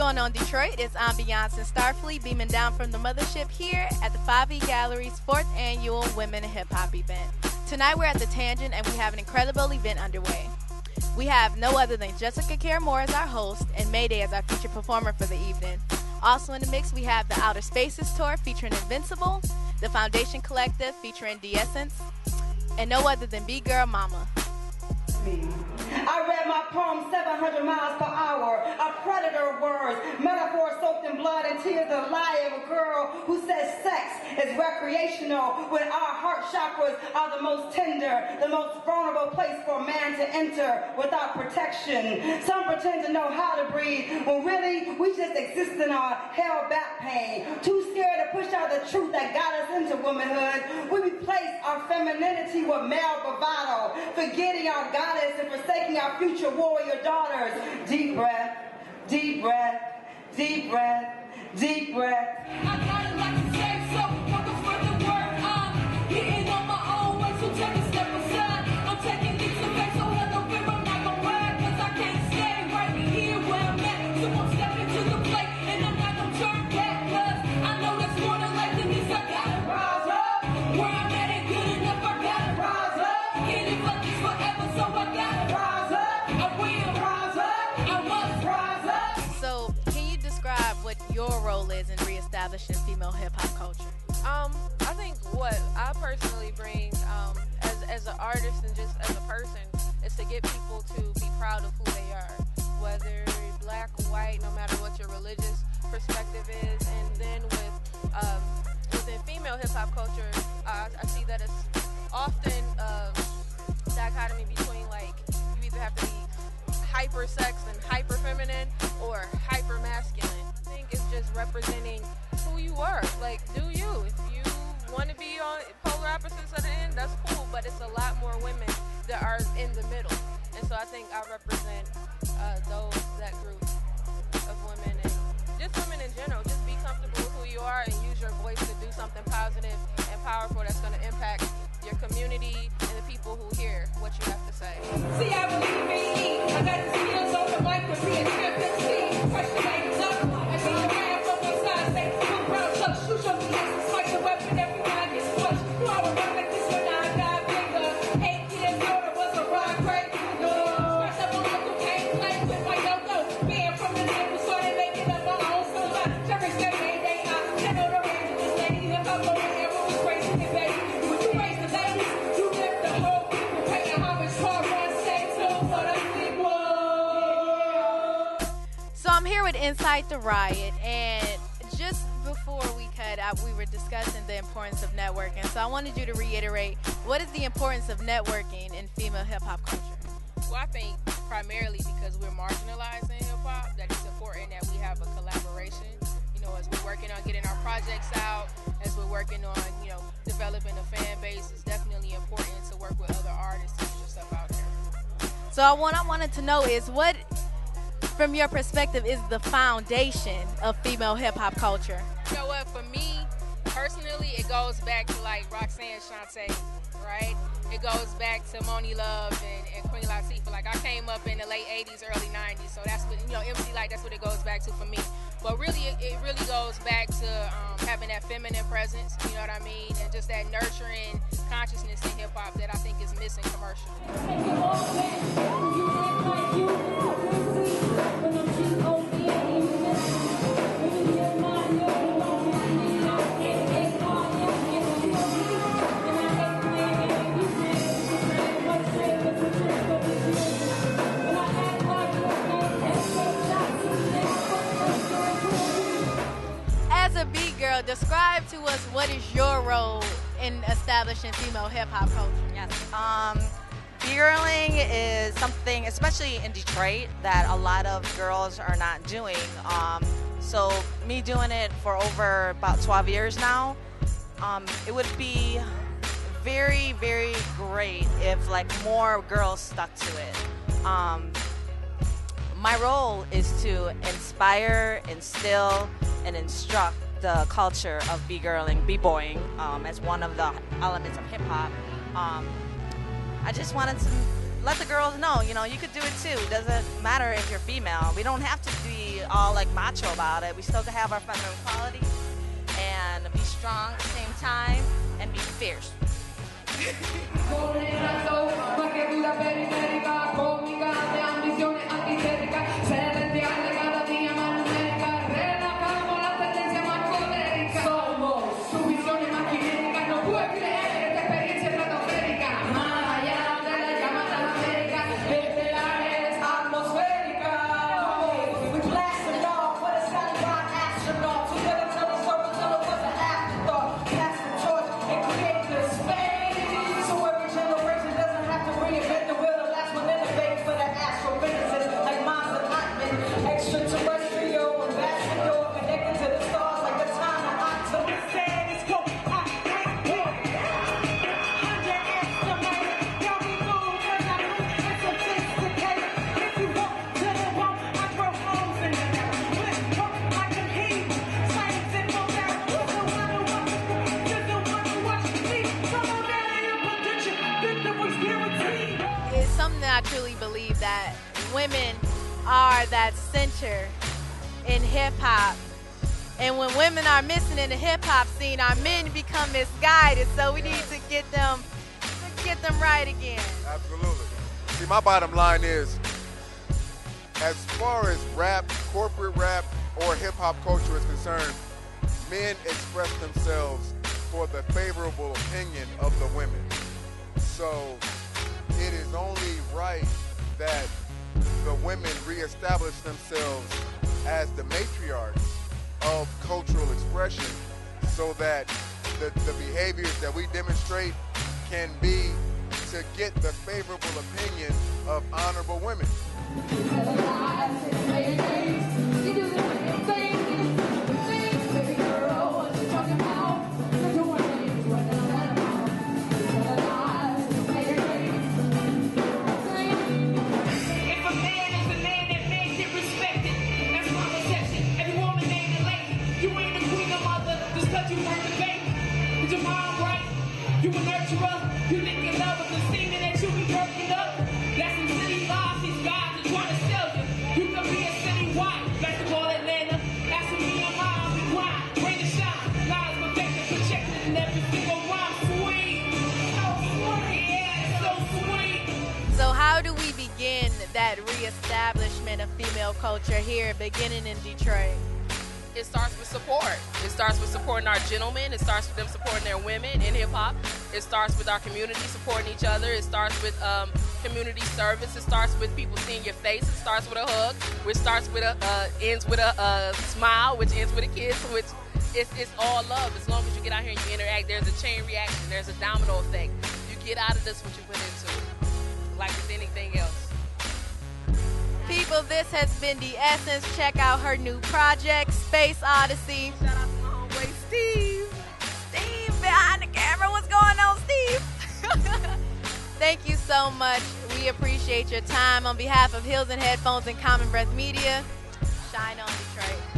going on, Detroit? It's Ambiance and Starfleet beaming down from the mothership here at the 5E Gallery's 4th annual Women in Hip Hop event. Tonight we're at the Tangent and we have an incredible event underway. We have no other than Jessica Care Moore as our host and Mayday as our featured performer for the evening. Also in the mix we have the Outer Spaces Tour featuring Invincible, the Foundation Collective featuring D.S.Sense, and no other than Bgirl Mama. I read my poem 700 miles per hour, a predator words, metaphor soaked in blood and tears, the lie of a girl who says sex is recreational when our heart chakras are the most tender, the most vulnerable place for a man to enter without protection. Some pretend to know how to breathe when really we just exist in our held back pain. Too scared to push out the truth that got us into womanhood, we replace our femininity with male bravado, forgetting our goddess and forsaking our future warrior daughters. Deep breath, deep breath, deep breath, deep breath. I got it like a safe, so focus for the work. I'm getting on my own way, so take a step aside. I'm taking leaps of faith, so hello, fear, I'm not gonna ride, cause I can't stay right here where I'm at. So I'm stepping to the plate, and I'm not gonna turn back, cause I know there's more to life than this. I gotta rise up. Where I'm at ain't good enough, I gotta rise up. Can't live like this forever, so I gotta rise up. I will rise up. I must rise up. So, can you describe what your role is in reestablishing female hip-hop culture? I think what I personally bring as an artist and just as a person is to get people to be proud of who they are, whether you're black or white, no matter what your religious perspective is. And then within female hip-hop culture, I see that it's often dichotomy between, like, you either have to be hyper sex and hyper feminine or hyper masculine. I think it's just representing who you are. Like, do you? If you want to be on polar opposites at the end, that's cool, but it's a lot more women that are in the middle. And so I think I represent that group of women, and just women in general. Just be comfortable with who you are and use your voice to do something positive and powerful that's going to impact your community and the people who hear what you have to say. See, I believe in me. I got the skills on the mic for being champion. Question like up. I see the man from one side say, come proud, chuck, shoot your business, fight the weapon, everyone gets punched. You always run like this when I got bigger. 8 years older was a rock break. Scratch up on my cocaine, play with my yo-yo. Being from the neighborhood, so they make it up my own. So I cherish that day, I know the range of this lady. If I'm going to ever was raising it, baby. When you raise the ladies, you lift the whole people, pay the homage, hard run, say so for the people. So I'm here with Insite the Riot, and just before we cut out, we were discussing the importance of networking. So I wanted you to reiterate, what is the importance of networking in female hip-hop culture? Well, I think primarily because we're marginalized in hip-hop, that it's important that we have a collaboration. You know, as we're working on getting our projects out, as we're working on, developing a fan base, it's definitely important to work with other artists to get yourself out there. So what I wanted to know is what, from your perspective, is the foundation of female hip-hop culture? You know what, for me, personally, it goes back to, like, Roxanne Shante, right? It goes back to Moni Love and Queen Latifah. Like, I came up in the late 80s, early 90s, so that's what, MC Light, that's what it goes back to for me. But really, it really goes back to having that feminine presence, you know what I mean? And just that nurturing consciousness in hip-hop that I think is missing commercially. As a Bgirl, describe to us what is your role in establishing female hip-hop culture? Yes. Bgirling is something, especially in Detroit, that a lot of girls are not doing. So me doing it for over about 12 years now, it would be very, very great if like more girls stuck to it. My role is to inspire, instill, and instruct the culture of B-girling, B-boying, as one of the elements of hip-hop. I just wanted to let the girls know, you could do it too. It doesn't matter if you're female. We don't have to be all like macho about it. We still can have our feminine qualities and be strong at the same time and be fierce. I truly believe that women are that center in hip-hop. And when women are missing in the hip-hop scene, our men become misguided. So we need to get them right again. Absolutely. See, my bottom line is, as far as rap, corporate rap, or hip-hop culture is concerned, men express themselves for the favorable opinion of the women. So it is only right that the women reestablish themselves as the matriarchs of cultural expression so that the behaviors that we demonstrate can be to get the favorable opinion of honorable women. You a nurturer, you lick your love with the semen that you be working up. That's some city lies, these guys are trying to sell you. You could be a city white, basketball Atlanta. That's what me and mom, we grind, rain and shine. Lies protected, projected in every single rhyme. Sweet, so sweet, yeah, so sweet. So how do we begin that reestablishment of female culture here, beginning in Detroit? It starts with support. It starts with supporting our gentlemen. It starts with them supporting their women in hip-hop. It starts with our community supporting each other. It starts with community service. It starts with people seeing your face. It starts with a hug, which starts with ends with a smile, which ends with a kiss, which it's all love. As long as you get out here and you interact, there's a chain reaction. There's a domino effect. You get out of this what you put into it, like with anything else. People, this has been D.S.Sense. Check out her new project, Space Odyssey. Shout out to my homeboy Steve. Steve, behind the camera. What's going on, Steve? Thank you so much. We appreciate your time. On behalf of Heels and Headphones and Common Breath Media, shine on, Detroit.